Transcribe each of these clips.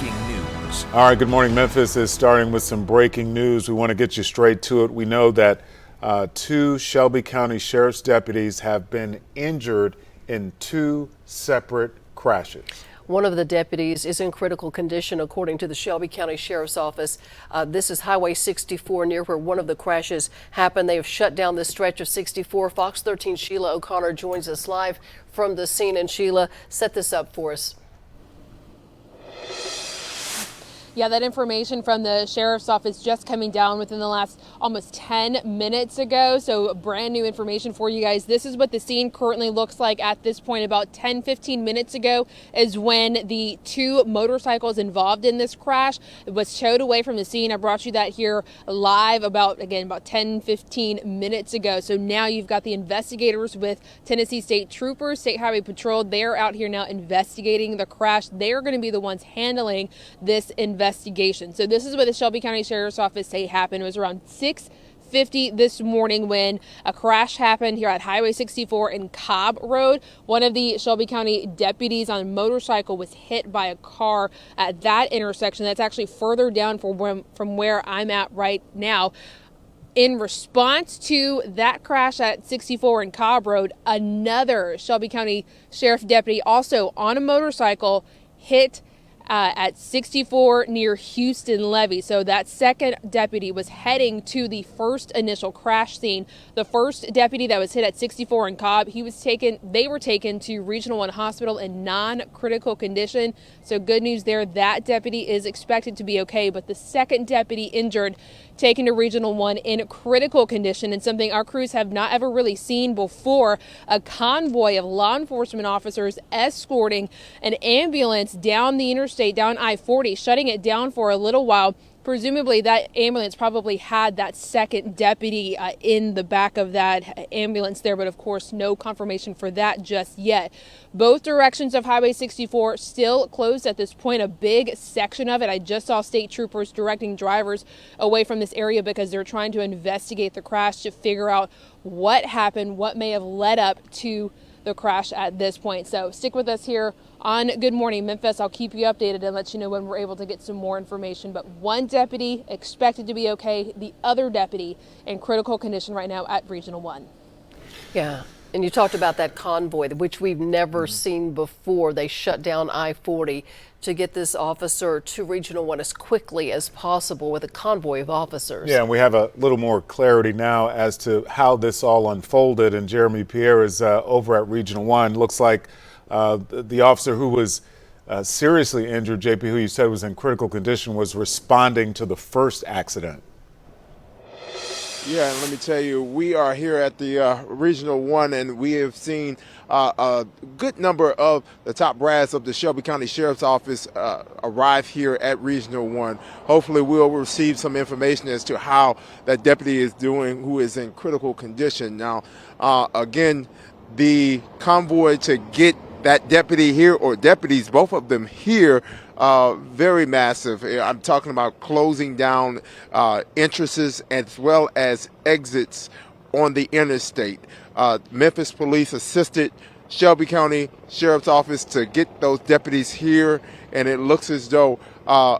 breaking news. All right, good morning. Memphis is starting with some breaking news. We want to get you straight to it. We know that two Shelby County Sheriff's deputies have been injured in two separate crashes. One of the deputies is in critical condition, according to the Shelby County Sheriff's Office. This is Highway 64, near where one of the crashes happened. They have shut down this stretch of 64. Fox 13 Sheila O'Connor joins us live from the scene. And Sheila, set this up for us. Yeah, that information from the sheriff's office just coming down within the last almost 10 minutes ago. So brand new information for you guys. This is what the scene currently looks like at this point. About 10-15 minutes ago is when the two motorcycles involved in this crash was towed away from the scene. I brought you that here live about 10-15 minutes ago. So now you've got the investigators with Tennessee State Troopers, State Highway Patrol. They're out here now investigating the crash. They're going to be the ones handling this investigation. So this is what the Shelby County Sheriff's Office say happened. It was around 6:50 this morning when a crash happened here at Highway 64 in Cobb Road. One of the Shelby County deputies on a motorcycle was hit by a car at that intersection. That's actually further down from where I'm at right now. In response to that crash at 64 in Cobb Road, another Shelby County Sheriff deputy, also on a motorcycle, hit at 64 near Houston Levee. So that second deputy was heading to the first initial crash scene. The first deputy that was hit at 64 in Cobb, they were taken to Regional 1 Hospital in non-critical condition. So good news there. That deputy is expected to be okay, but the second deputy injured, taken to Regional 1 in critical condition, and something our crews have not ever really seen before. A convoy of law enforcement officers escorting an ambulance down the interstate, down I-40, shutting it down for a little while. Presumably that ambulance probably had that second deputy in the back of that ambulance there, but of course no confirmation for that just yet. Both directions of Highway 64 still closed at this point, a big section of it. I just saw state troopers directing drivers away from this area because they're trying to investigate the crash to figure out what happened, what may have led up to the crash at this point. So stick with us here on Good Morning Memphis. I'll keep you updated and let you know when we're able to get some more information. But one deputy expected to be okay. The other deputy in critical condition right now at Regional 1. Yeah. And you talked about that convoy, which we've never seen before. They shut down I-40 to get this officer to Regional 1 as quickly as possible with a convoy of officers. Yeah, and we have a little more clarity now as to how this all unfolded. And Jeremy Pierre is over at Regional 1. Looks like the officer who was seriously injured, JP, who you said was in critical condition, was responding to the first accident. Yeah, and let me tell you, we are here at the Regional 1, and we have seen a good number of the top brass of the Shelby County Sheriff's Office arrive here at Regional 1. Hopefully we'll receive some information as to how that deputy is doing who is in critical condition. Now, again, the convoy to get that deputy here, or deputies, both of them here, very massive. I'm talking about closing down entrances as well as exits on the interstate. Memphis Police assisted Shelby County Sheriff's Office to get those deputies here, and it looks as though,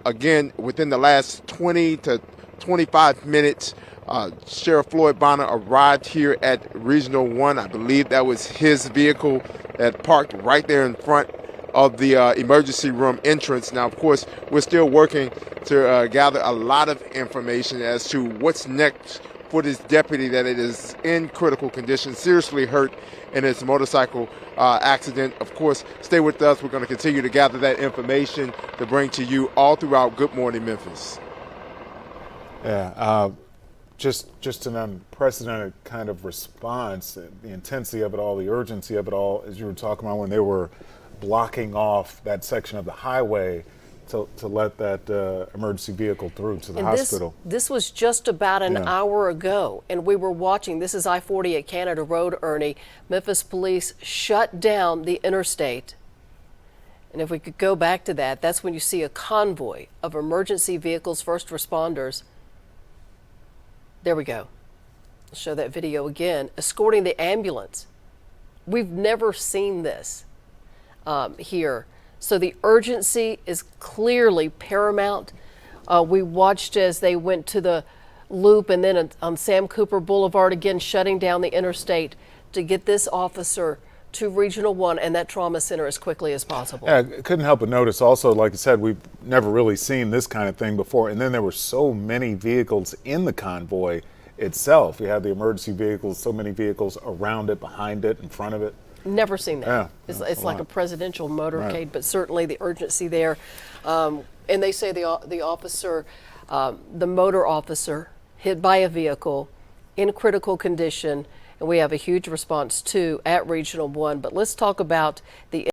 again, within the last 20 to 25 minutes, Sheriff Floyd Bonner arrived here at Regional 1. I believe that was his vehicle that parked right there in front of the emergency room entrance. Now, of course, we're still working to gather a lot of information as to what's next for this deputy that it is in critical condition, seriously hurt in his motorcycle accident. Of course, stay with us. We're going to continue to gather that information to bring to you all throughout Good Morning Memphis. Yeah, just an unprecedented kind of response, the intensity of it all, the urgency of it all, as you were talking about when they were blocking off that section of the highway to let that emergency vehicle through to the hospital. This was just about an hour ago, and we were watching. This is I-40 at Canada Road, Ernie. Memphis police shut down the interstate. And if we could go back to that, that's when you see a convoy of emergency vehicles, first responders. There we go. I'll show that video again, escorting the ambulance. We've never seen this here So the urgency is clearly paramount. We watched as they went to the loop and then on Sam Cooper Boulevard, again shutting down the interstate to get this officer to Regional 1 and that trauma center as quickly as possible. Yeah, I couldn't help but notice also, like I said, we've never really seen this kind of thing before. And then there were so many vehicles in the convoy itself. You had the emergency vehicles, so many vehicles around it, behind it, in front of it. Never seen that. Yeah, it's like a presidential motorcade, right. but certainly the urgency there. And they say the officer, the motor officer, hit by a vehicle in critical condition. And we have a huge response too at Regional 1. But let's talk about the